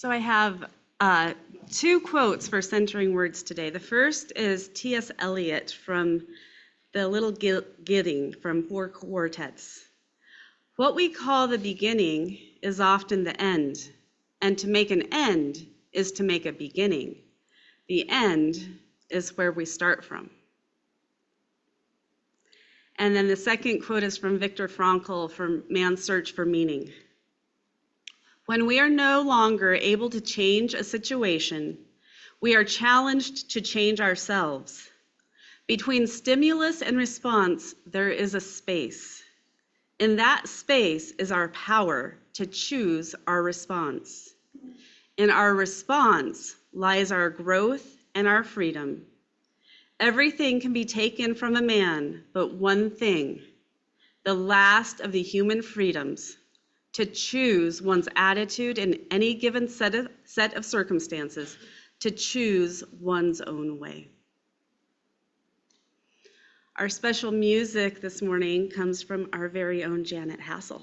So I have two quotes for centering words today. The first is T.S. Eliot from The Little Gidding from Four Quartets. What we call the beginning is often the end, and to make an end is to make a beginning. The end is where we start from. And then the second quote is from Viktor Frankl from Man's Search for Meaning. When we are no longer able to change a situation, we are challenged to change ourselves. Between stimulus and response, there is a space. In that space is our power to choose our response. In our response lies our growth and our freedom. Everything can be taken from a man, but one thing, the last of the human freedoms, to choose one's attitude in any given set of circumstances, to choose one's own way. Our special music this morning comes from our very own Janet Hassel.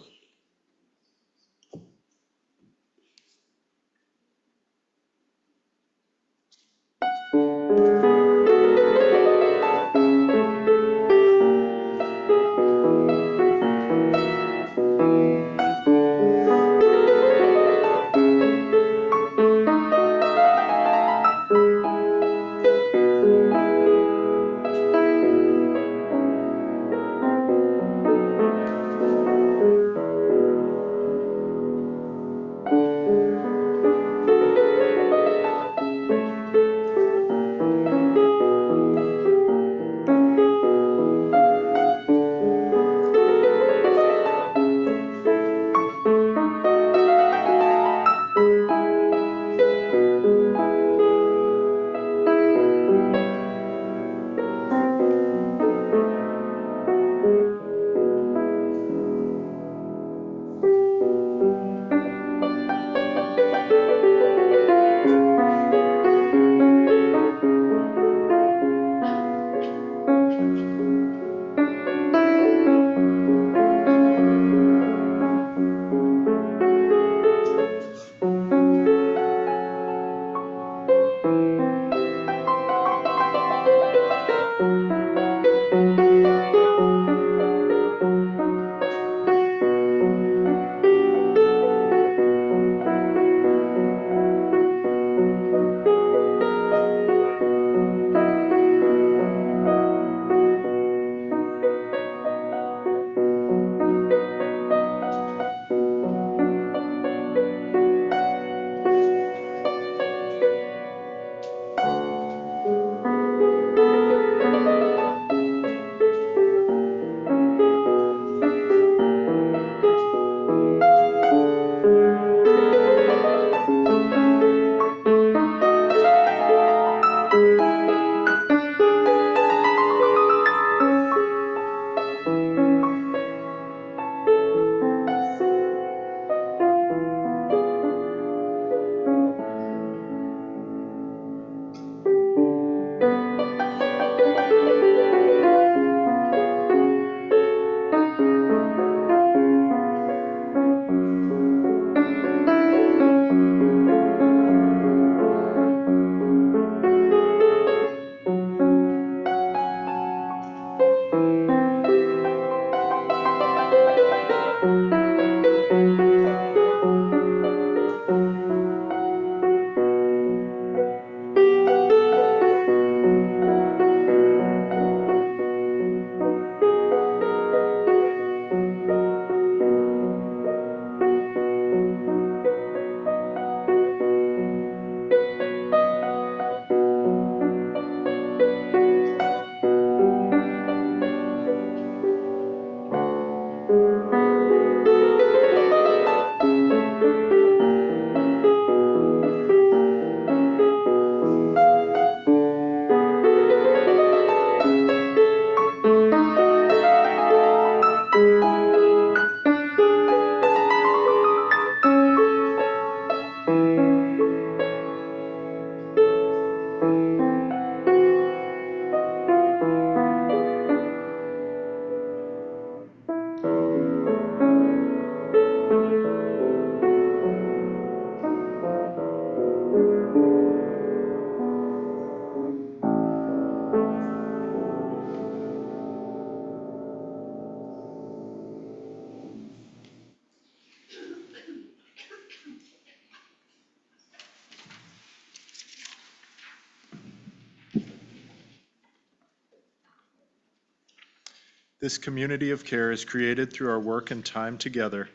This community of care is created through our work and time together,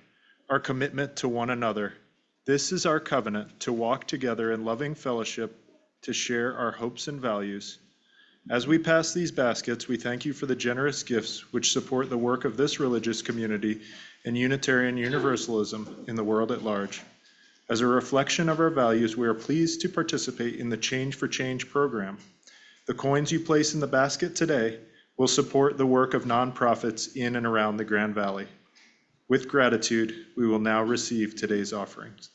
our commitment to one another. This is our covenant to walk together in loving fellowship, to share our hopes and values. As we pass these baskets, we thank you for the generous gifts which support the work of this religious community and Unitarian Universalism in the world at large. As a reflection of our values, we are pleased to participate in the Change for Change program. The coins you place in the basket today will support the work of nonprofits in and around the Grand Valley. With gratitude, we will now receive today's offerings.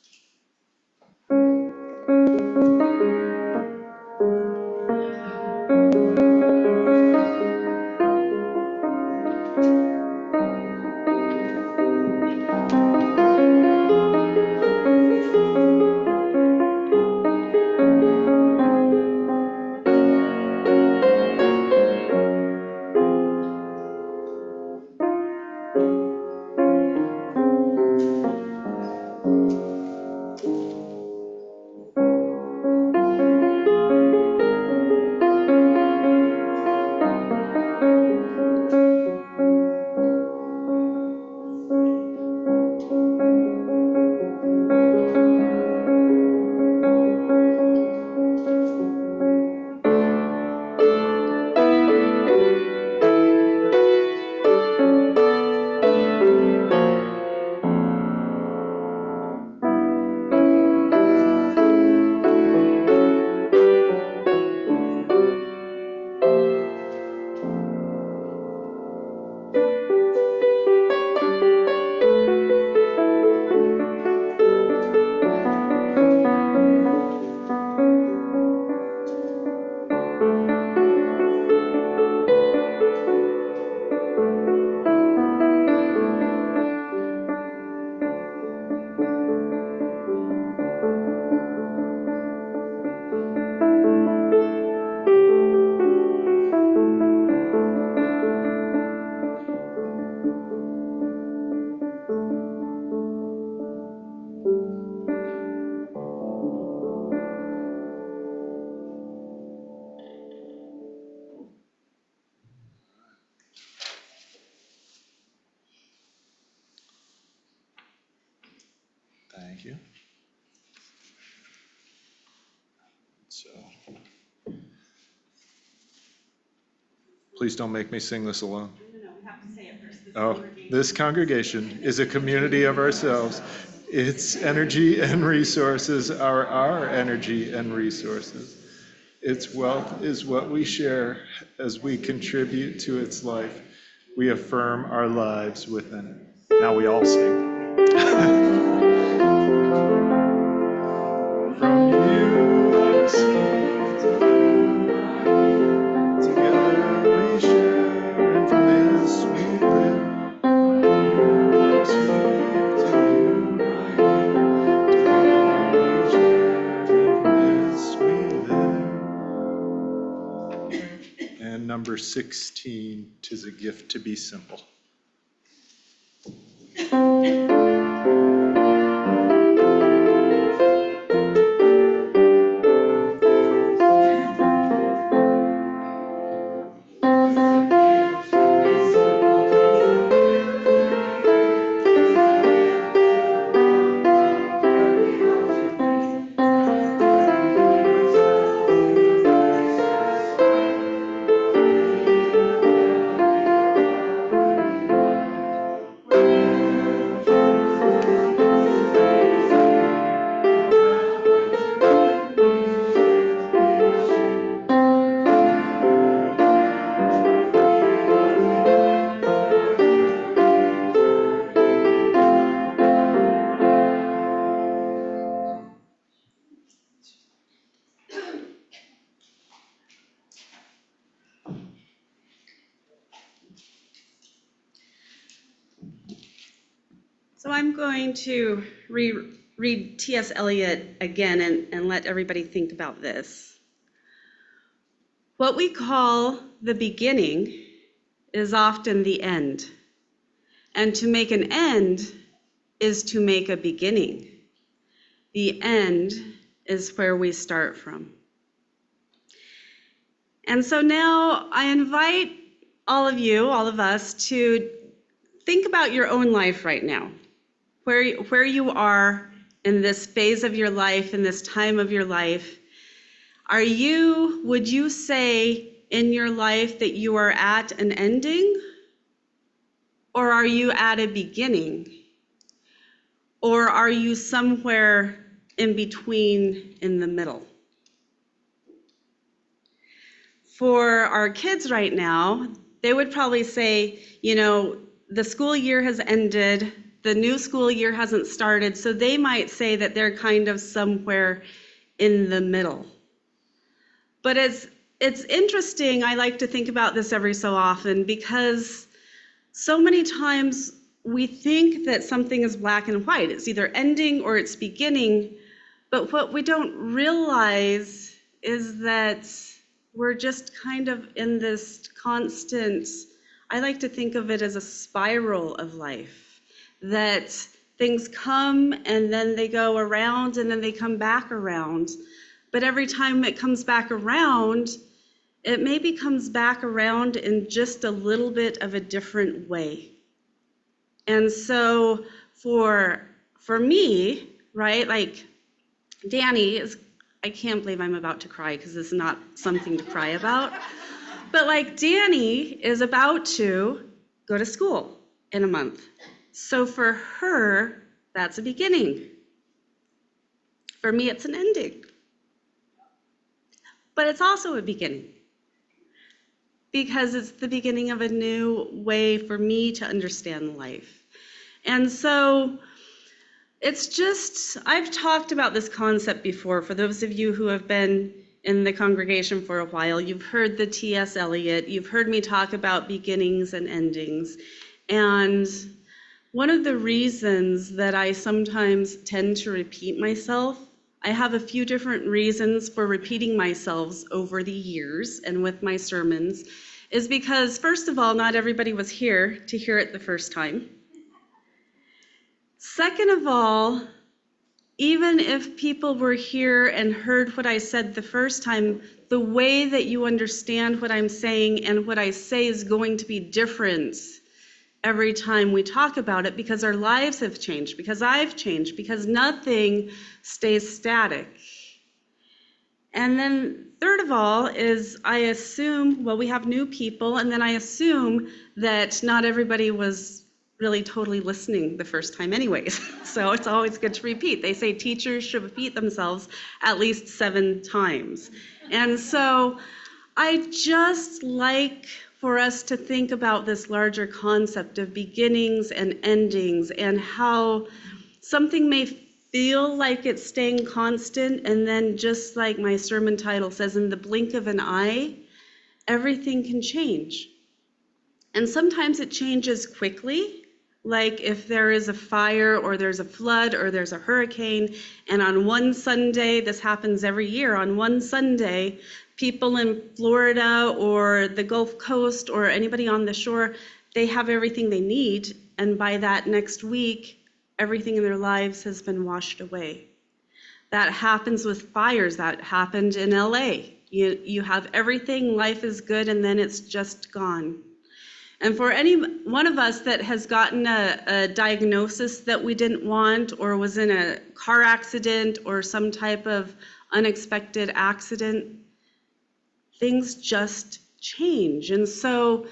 Thank you. So, please don't make me sing this alone. No, we have to say it first. This congregation is a community of ourselves. Its energy and resources are our energy and resources. Its wealth is what we share as we contribute to its life. We affirm our lives within it. Now we all sing. From you I receive, together we share, and from this we live. I receive, to you I give, together we share, and from this we live. And number 16, 'tis a gift to be simple. So I'm going to read T.S. Eliot again and let everybody think about this. What we call the beginning is often the end, and to make an end is to make a beginning. The end is where we start from. And so now I invite all of you, all of us, to think about your own life right now, where you are in this phase of your life, in this time of your life. Would you say in your life that you are at an ending? Or are you at a beginning? Or are you somewhere in between in the middle? For our kids right now, they would probably say, the school year has ended, the new school year hasn't started, so they might say that they're kind of somewhere in the middle. But it's interesting, I like to think about this every so often, because so many times we think that something is black and white. It's either ending or it's beginning, but what we don't realize is that we're just kind of in this constant, I like to think of it as a spiral of life, that things come and then they go around and then they come back around. But every time it comes back around, it maybe comes back around in just a little bit of a different way. And so for me, right, like Danny is, I can't believe I'm about to cry because this is not something to cry about. But like Danny is about to go to school in a month. So for her, that's a beginning. For me, it's an ending. But it's also a beginning, because it's the beginning of a new way for me to understand life. And so it's just, I've talked about this concept before. For those of you who have been in the congregation for a while, you've heard the T.S. Eliot, you've heard me talk about beginnings and endings. And one of the reasons that I sometimes tend to repeat myself, I have a few different reasons for repeating myself over the years and with my sermons, is because, first of all, not everybody was here to hear it the first time. Second of all, even if people were here and heard what I said the first time, the way that you understand what I'm saying and what I say is going to be different every time we talk about it, because our lives have changed, because I've changed, because nothing stays static. And then third of all is I assume, well, we have new people, and then I assume that not everybody was really totally listening the first time anyways. So it's always good to repeat. They say teachers should repeat themselves at least 7 times. And so I just like for us to think about this larger concept of beginnings and endings, and how something may feel like it's staying constant, and then just like my sermon title says, in the blink of an eye, everything can change. And sometimes it changes quickly, like if there is a fire or there's a flood or there's a hurricane, and on one Sunday, this happens every year, on one Sunday, people in Florida or the Gulf Coast or anybody on the shore, they have everything they need, and by that next week, everything in their lives has been washed away. That happens with fires. That happened in LA. You have everything, life is good, and then it's just gone. And for any one of us that has gotten a diagnosis that we didn't want, or was in a car accident or some type of unexpected accident, things just change. And so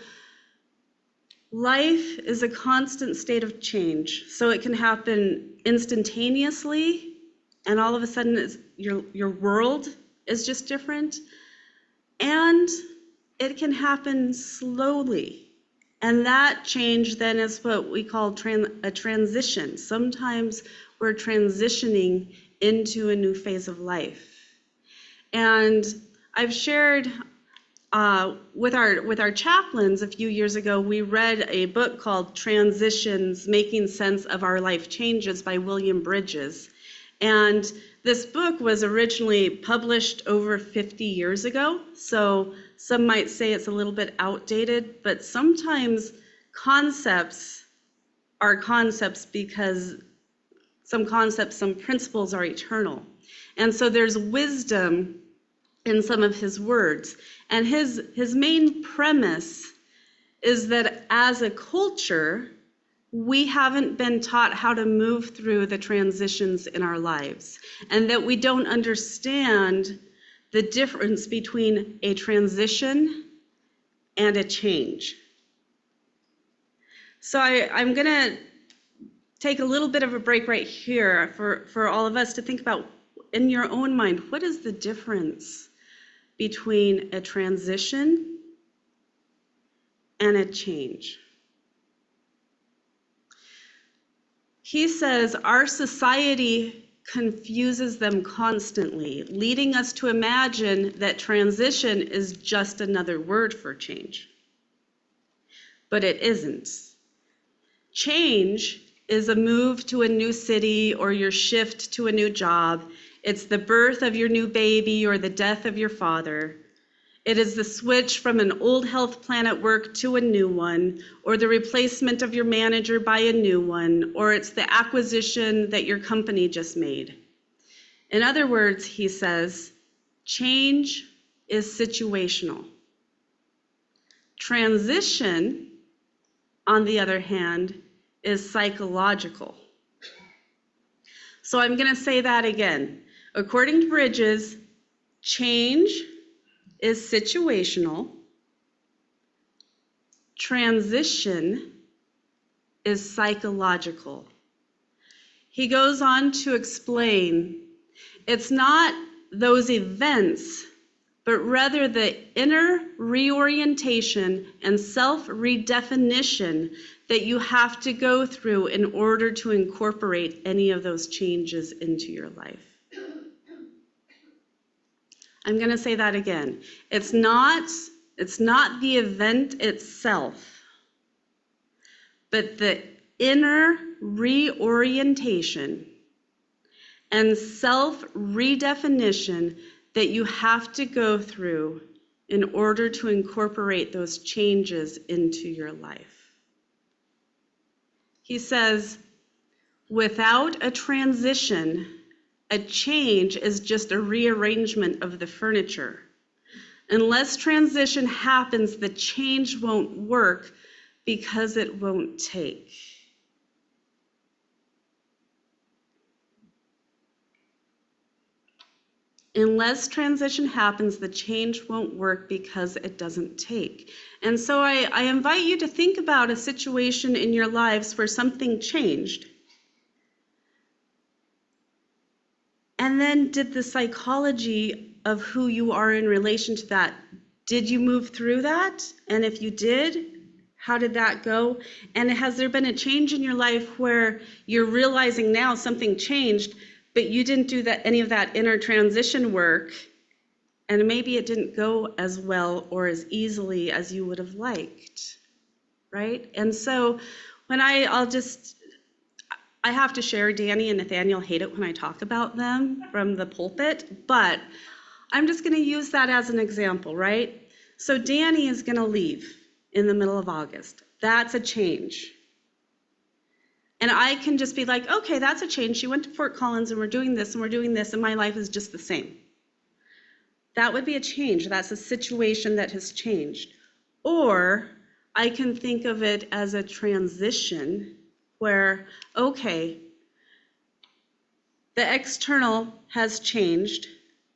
life is a constant state of change. So it can happen instantaneously, and all of a sudden your world is just different. And it can happen slowly. And that change then is what we call a transition. Sometimes we're transitioning into a new phase of life. And I've shared with our chaplains a few years ago, we read a book called Transitions, Making Sense of Our Life Changes by William Bridges. And this book was originally published over 50 years ago, so some might say it's a little bit outdated, but sometimes concepts are concepts because some principles are eternal. And so there's wisdom in some of his words. And his main premise is that as a culture, we haven't been taught how to move through the transitions in our lives, and that we don't understand the difference between a transition and a change. So I'm going to take a little bit of a break right here for all of us to think about, in your own mind, what is the difference between a transition and a change? He says our society confuses them constantly, leading us to imagine that transition is just another word for change. But it isn't. Change is a move to a new city or your shift to a new job. It's the birth of your new baby or the death of your father. It is the switch from an old health plan at work to a new one, or the replacement of your manager by a new one, or it's the acquisition that your company just made. In other words, he says, change is situational. Transition, on the other hand, is psychological. So I'm going to say that again. According to Bridges, change is situational. Transition is psychological. He goes on to explain it's not those events, but rather the inner reorientation and self-redefinition that you have to go through in order to incorporate any of those changes into your life. I'm going to say that again. It's not the event itself, but the inner reorientation and self-redefinition that you have to go through in order to incorporate those changes into your life. He says, without a transition, a change is just a rearrangement of the furniture. Unless transition happens, the change won't work because it won't take. Unless transition happens, the change won't work because it doesn't take. And so I invite you to think about a situation in your lives where something changed. And then did the psychology of who you are in relation to that, did you move through that? And if you did, how did that go? And has there been a change in your life where you're realizing now something changed, but you didn't do any of that inner transition work, and maybe it didn't go as well or as easily as you would have liked, right? And so when I have to share, Danny and Nathaniel hate it when I talk about them from the pulpit, but I'm just going to use that as an example, right? So Danny is going to leave in the middle of August. That's a change. And I can just be like, okay, that's a change. She went to Fort Collins and we're doing this and we're doing this and my life is just the same. That would be a change. That's a situation that has changed. Or I can think of it as a transition where, okay, the external has changed.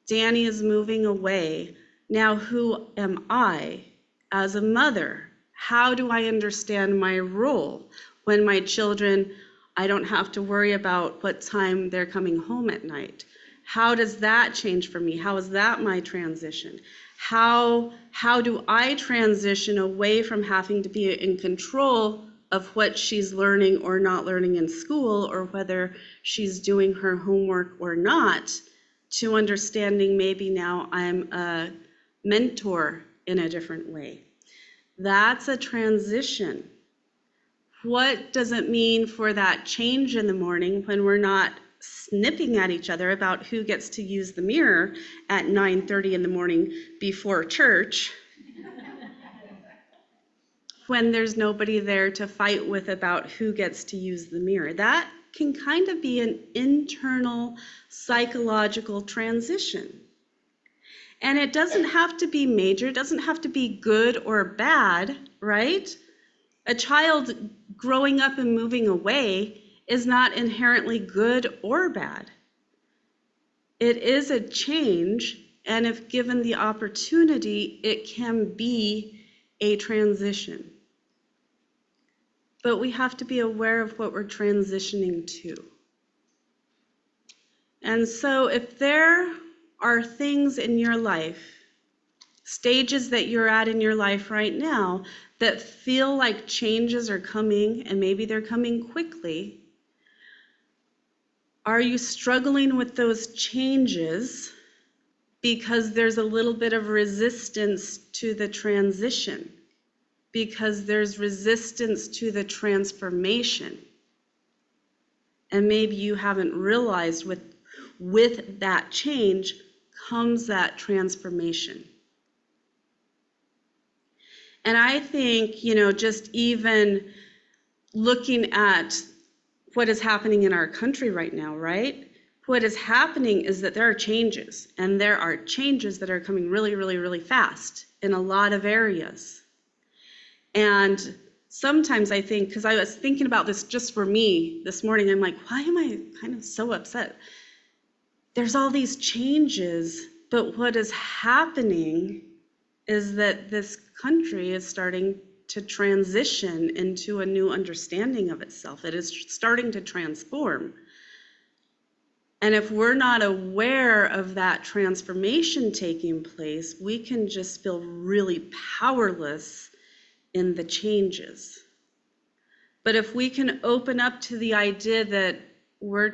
Danny is moving away. Now who am I as a mother? How do I understand my role? When my children, I don't have to worry about what time they're coming home at night. How does that change for me? How is that my transition? How do I transition away from having to be in control of what she's learning or not learning in school, or whether she's doing her homework or not, to understanding maybe now I'm a mentor in a different way? That's a transition. What does it mean for that change in the morning when we're not snipping at each other about who gets to use the mirror at 9:30 in the morning before church, when there's nobody there to fight with about who gets to use the mirror? That can kind of be an internal psychological transition. And it doesn't have to be major, it doesn't have to be good or bad. right? A child growing up and moving away is not inherently good or bad. It is a change, and if given the opportunity, it can be a transition. But we have to be aware of what we're transitioning to. And so if there are things in your life, stages that you're at in your life right now that feel like changes are coming, and maybe they're coming quickly, are you struggling with those changes because there's a little bit of resistance to the transition? Because there's resistance to the transformation. And maybe you haven't realized with that change comes that transformation. And I think, just even looking at what is happening in our country right now, right? What is happening is that there are changes, and there are changes that are coming really, really, really fast in a lot of areas. And sometimes I think, because I was thinking about this just for me this morning, I'm like, why am I kind of so upset? There's all these changes, but what is happening is that this country is starting to transition into a new understanding of itself. It is starting to transform. And if we're not aware of that transformation taking place, we can just feel really powerless in the changes. But if we can open up to the idea that we're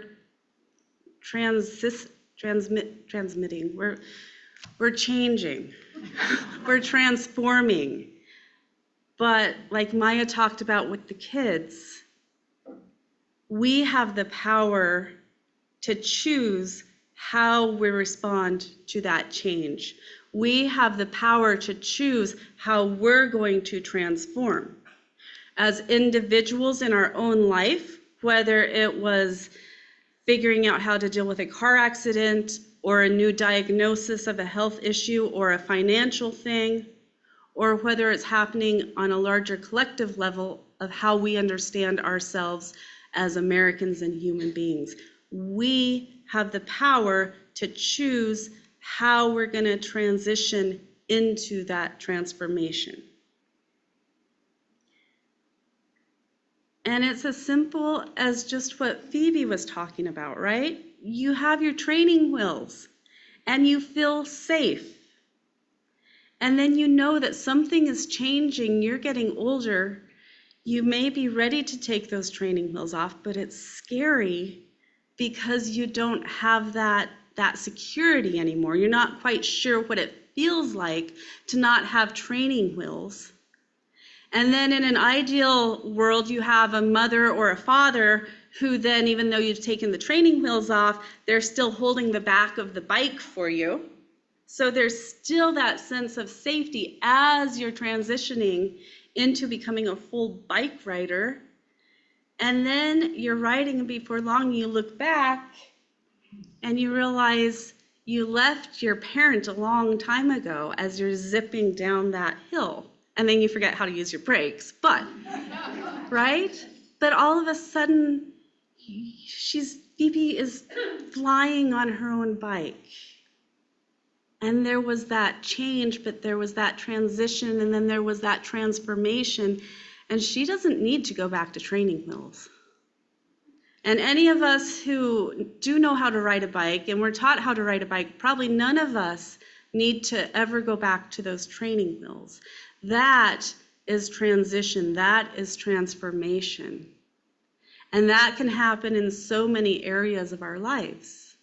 transmitting, we're changing, we're transforming. But like Maya talked about with the kids, we have the power to choose how we respond to that change. We have the power to choose how we're going to transform. As individuals in our own life, whether it was figuring out how to deal with a car accident or a new diagnosis of a health issue or a financial thing, or whether it's happening on a larger collective level of how we understand ourselves as Americans and human beings. We have the power to choose how we're going to transition into that transformation. And it's as simple as just what Phoebe was talking about, right? You have your training wheels and you feel safe. And then you know that something is changing, you're getting older. You may be ready to take those training wheels off, but it's scary because you don't have that security anymore. You're not quite sure what it feels like to not have training wheels. And then in an ideal world, you have a mother or a father who then, even though you've taken the training wheels off, they're still holding the back of the bike for you. So there's still that sense of safety as you're transitioning into becoming a full bike rider. And then you're riding, and before long you look back and you realize you left your parent a long time ago as you're zipping down that hill. And then you forget how to use your brakes, but, right? But all of a sudden, Phoebe is flying on her own bike. And there was that change, but there was that transition, and then there was that transformation. And she doesn't need to go back to training wheels. And any of us who do know how to ride a bike, and we're taught how to ride a bike, probably none of us need to ever go back to those training wheels. That is transition. That is transformation. And that can happen in so many areas of our lives.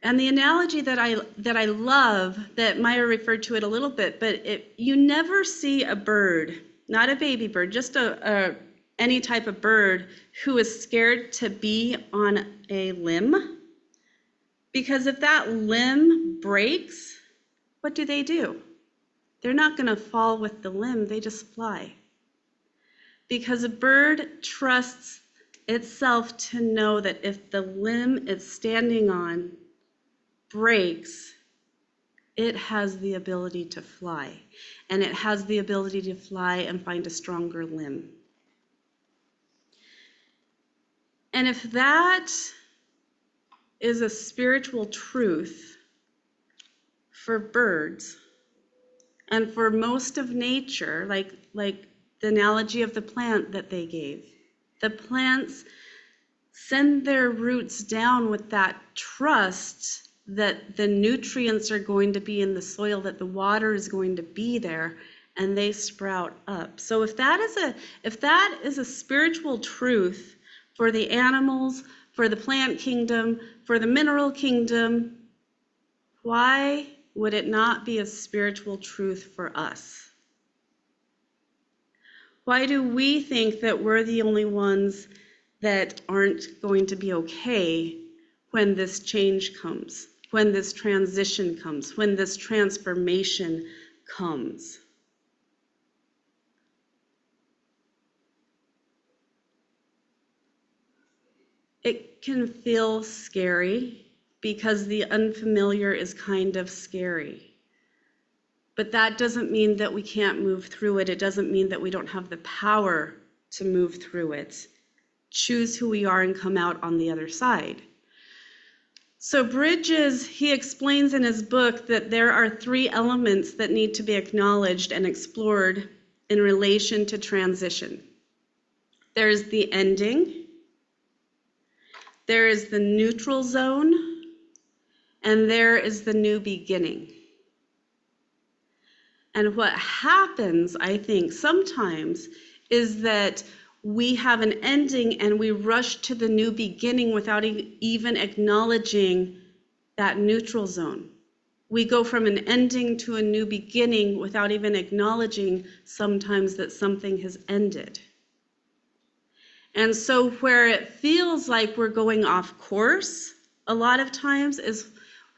And the analogy that I love, that Maya referred to it a little bit, but you never see a bird, not a baby bird, just any type of bird who is scared to be on a limb. Because if that limb breaks, what do? They're not going to fall with the limb, they just fly. Because a bird trusts itself to know that if the limb it's standing on breaks, it has the ability to fly, and it has the ability to fly and find a stronger limb. And if that is a spiritual truth for birds and for most of nature, like the analogy of the plant that they gave, the plants send their roots down with that trust that the nutrients are going to be in the soil, that the water is going to be there, and they sprout up. So if that is a spiritual truth for the animals, for the plant kingdom, for the mineral kingdom, why would it not be a spiritual truth for us? Why do we think that we're the only ones that aren't going to be okay when this change comes, when this transition comes, when this transformation comes? It can feel scary because the unfamiliar is kind of scary. But that doesn't mean that we can't move through it. It doesn't mean that we don't have the power to move through it. Choose who we are and come out on the other side. So Bridges, he explains in his book that there are 3 elements that need to be acknowledged and explored in relation to transition. There's the ending, there is the neutral zone, and there is the new beginning. And what happens, I think, sometimes is that we have an ending and we rush to the new beginning without even acknowledging that neutral zone. We go from an ending to a new beginning without even acknowledging sometimes that something has ended. And so where it feels like we're going off course, a lot of times is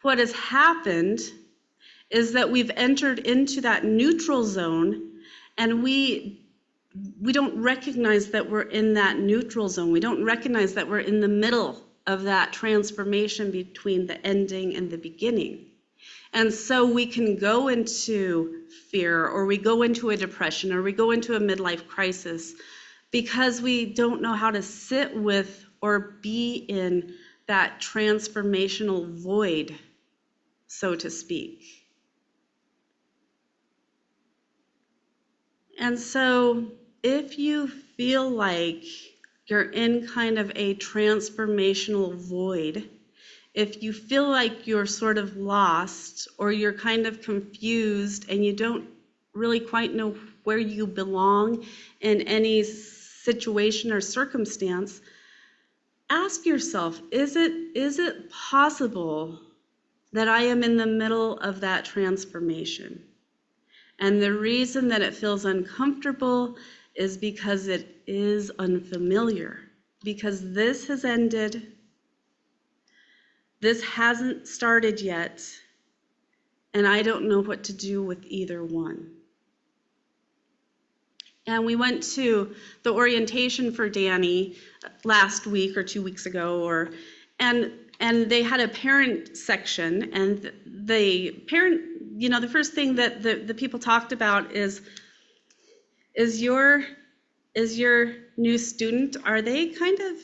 what has happened is that we've entered into that neutral zone and we don't recognize that we're in that neutral zone. We don't recognize that we're in the middle of that transformation between the ending and the beginning. And so we can go into fear, or we go into a depression, or we go into a midlife crisis because we don't know how to sit with or be in that transformational void, so to speak. And so if you feel like you're in kind of a transformational void, if you feel like you're sort of lost or you're kind of confused and you don't really quite know where you belong in any situation or circumstance, ask yourself, is it possible that I am in the middle of that transformation? And the reason that it feels uncomfortable is because it is unfamiliar, because this has ended, this hasn't started yet, and I don't know what to do with either one. And we went to the orientation for Danny last week or 2 weeks ago, and they had a parent section, and the parent, the first thing that the people talked about is your new student, are they kind of,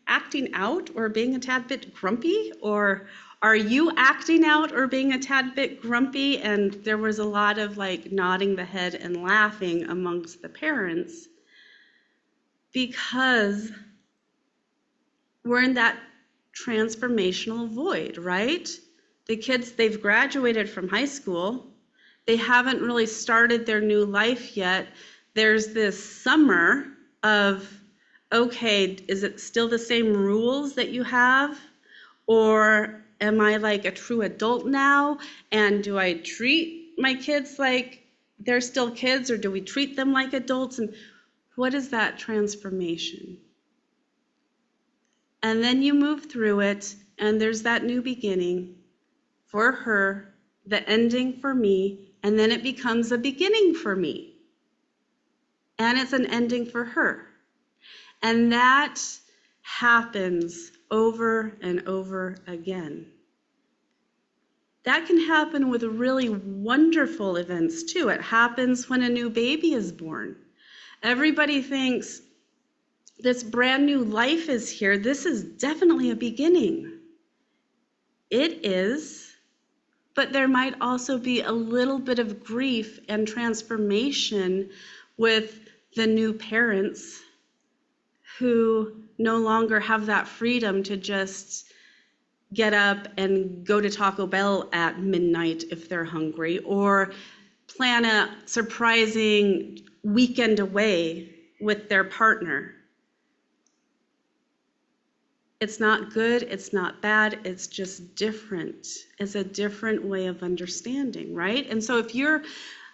acting out or being a tad bit grumpy? Or are you acting out or being a tad bit grumpy? And there was a lot of nodding the head and laughing amongst the parents, because we're in that transformational void, right? The kids, they've graduated from high school. They haven't really started their new life yet. There's this summer of, okay, is it still the same rules that you have? Or am I like a true adult now? And do I treat my kids like they're still kids, or do we treat them like adults? And what is that transformation? And then you move through it, and there's that new beginning for her, the ending for me, and then it becomes a beginning for me. And it's an ending for her. And that happens over and over again. That can happen with really wonderful events too. It happens when a new baby is born. Everybody thinks this brand new life is here. This is definitely a beginning. It is, but there might also be a little bit of grief and transformation with the new parents who no longer have that freedom to just get up and go to Taco Bell at midnight if they're hungry, or plan a surprising weekend away with their partner. It's not good, it's not bad, it's just different. It's a different way of understanding, right? And so if you're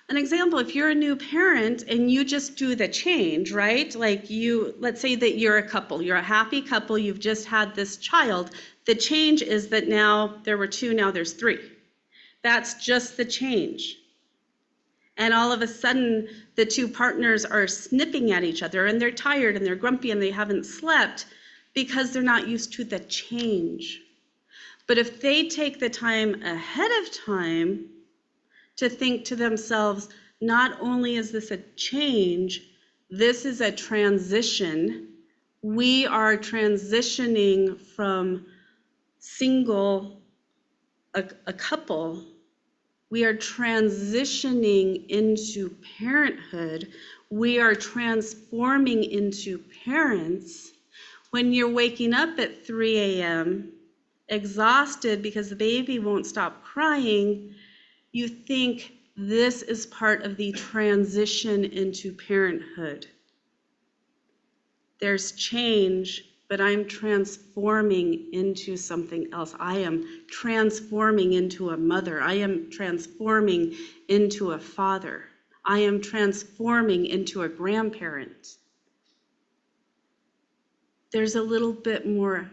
a new parent and you just do the change, right? Like let's say that you're a couple, you're a happy couple, you've just had this child. The change is that now there were 2, now there's 3. That's just the change. And all of a sudden, the 2 partners are snipping at each other and they're tired and they're grumpy and they haven't slept because they're not used to the change. But if they take the time ahead of time to think to themselves, not only is this a change, this is a transition. We are transitioning from a couple, we are transitioning into parenthood. We are transforming into parents. When you're waking up at 3 a.m., exhausted because the baby won't stop crying, you think this is part of the transition into parenthood. There's change, but I'm transforming into something else. I am transforming into a mother. I am transforming into a father. I am transforming into a grandparent. There's a little bit more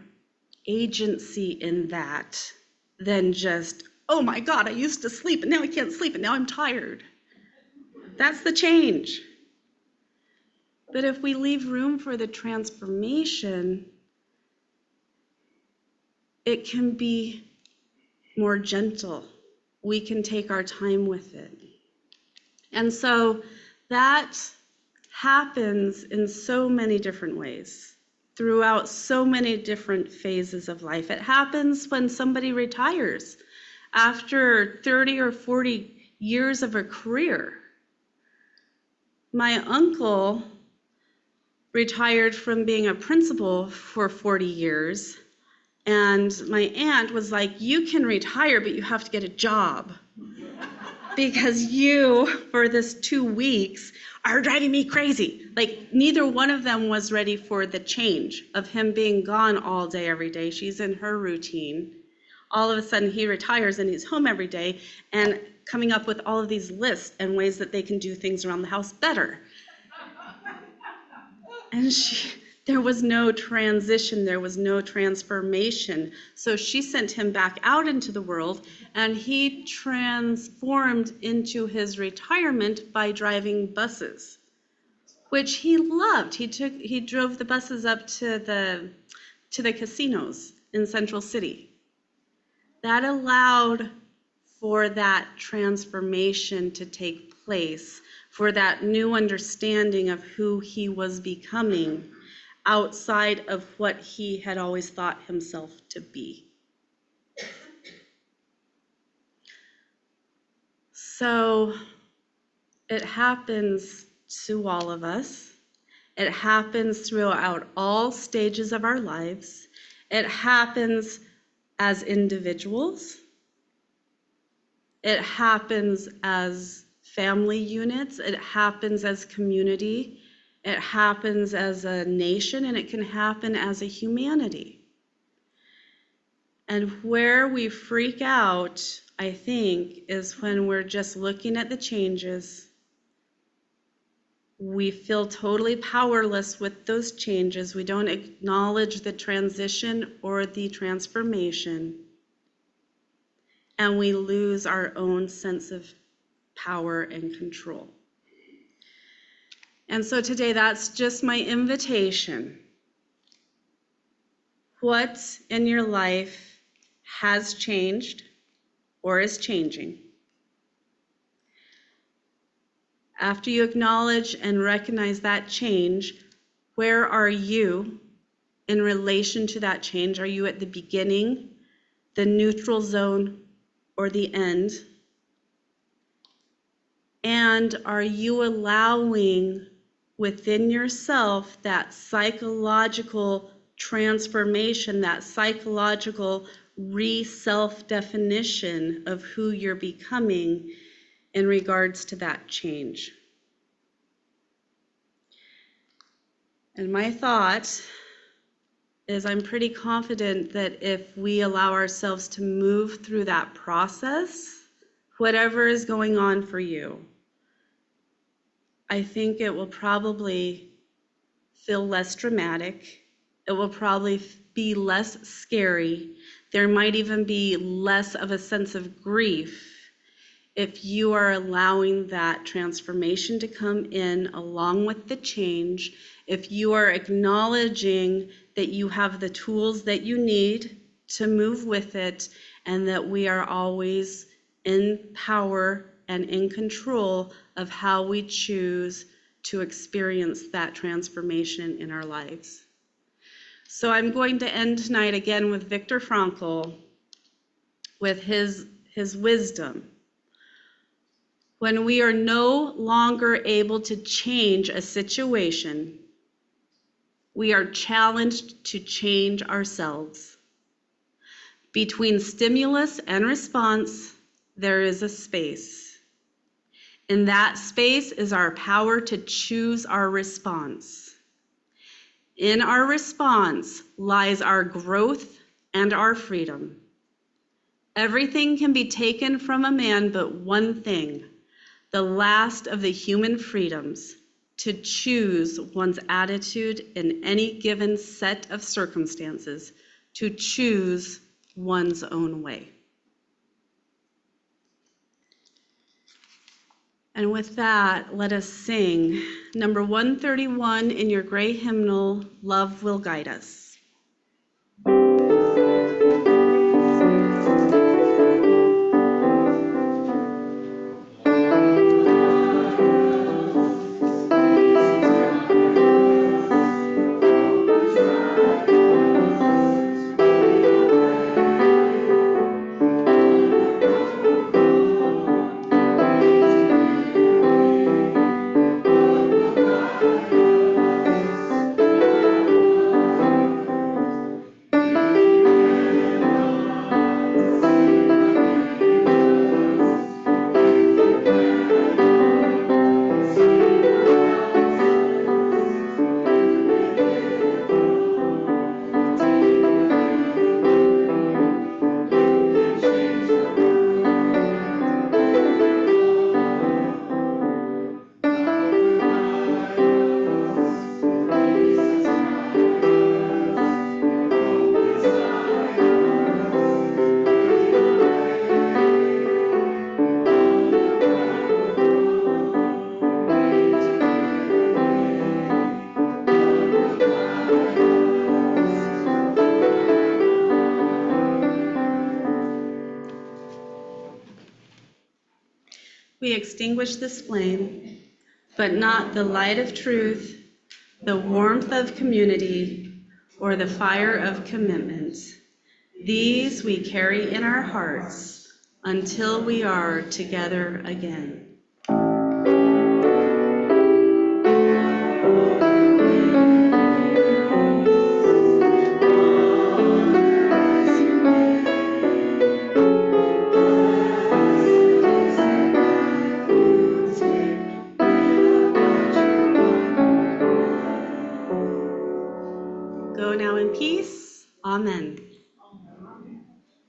agency in that than just, oh my God, I used to sleep and now I can't sleep and now I'm tired. That's the change. But if we leave room for the transformation, it can be more gentle. We can take our time with it. And so that happens in so many different ways, throughout so many different phases of life. It happens when somebody retires after 30 or 40 years of a career. My uncle retired from being a principal for 40 years, and my aunt was like, you can retire, but you have to get a job, because you, for this 2 weeks, are driving me crazy. Like, neither one of them was ready for the change of him being gone all day, every day. She's in her routine. All of a sudden, he retires and he's home every day and coming up with all of these lists and ways that they can do things around the house better. And there was no transition, there was no transformation. So she sent him back out into the world, and he transformed into his retirement by driving buses, which he loved. He drove the buses up to the casinos in Central City. That allowed for that transformation to take place, for that new understanding of who he was becoming outside of what he had always thought himself to be. So it happens to all of us. It happens throughout all stages of our lives. It happens as individuals. It happens as family units. It happens as community. It happens as a nation, and it can happen as a humanity. And where we freak out, I think, is when we're just looking at the changes. We feel totally powerless with those changes. We don't acknowledge the transition or the transformation. And we lose our own sense of power and control. And so today, that's just my invitation. What in your life has changed? or is changing. After you acknowledge and recognize that change, where are you in relation to that change? Are you at the beginning, the neutral zone, or the end? And are you allowing within yourself that psychological transformation, that psychological re-self-definition of who you're becoming in regards to that change? And my thought is I'm pretty confident that if we allow ourselves to move through that process, whatever is going on for you, I think it will probably feel less dramatic. It will probably be less scary. There might even be less of a sense of grief if you are allowing that transformation to come in along with the change, if you are acknowledging that you have the tools that you need to move with it, and that we are always in power and in control of how we choose to experience that transformation in our lives. So I'm going to end tonight again with Viktor Frankl, with his wisdom. When we are no longer able to change a situation, we are challenged to change ourselves. Between stimulus and response, there is a space. In that space is our power to choose our response. In our response lies our growth and our freedom. Everything can be taken from a man but one thing, the last of the human freedoms, to choose one's attitude in any given set of circumstances, to choose one's own way. And with that, let us sing number 131 in your gray hymnal, Love Will Guide Us. We extinguish this flame, but not the light of truth, the warmth of community, or the fire of commitment. These we carry in our hearts until we are together again.